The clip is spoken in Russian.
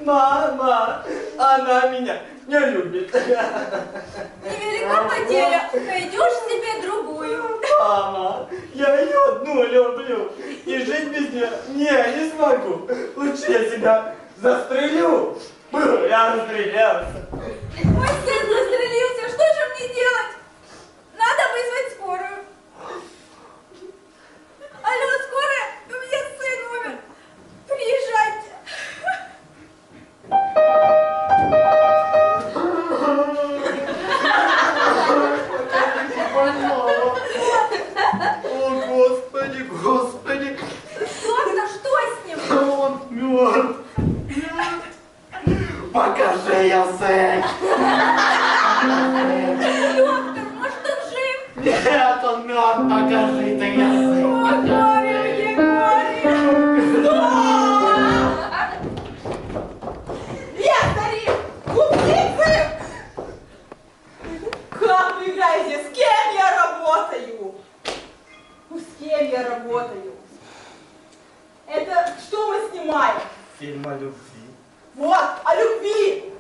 Мама, она меня не любит. Невелика потеря, найдешь себе другую. Мама, я ее одну люблю. И жить без нее не смогу. Лучше я себя застрелю. Я застрелялся. Мой сын застрелился, что же мне делать? Надо вызвать скорую. Алло, скорая, у меня сын умер. Приезжайте. О, Господи, Господи. Доктор, что с ним? Он мертв. Покажи язык. Доктор, может он жив? Нет, он мертв. Покажи ты язык. О, горе мне, горе. Лекари! Купцы! Как вы играете? С кем я работаю? Ну, с кем я работаю? Это что мы снимаем? Фильм о любви. Вот, о любви!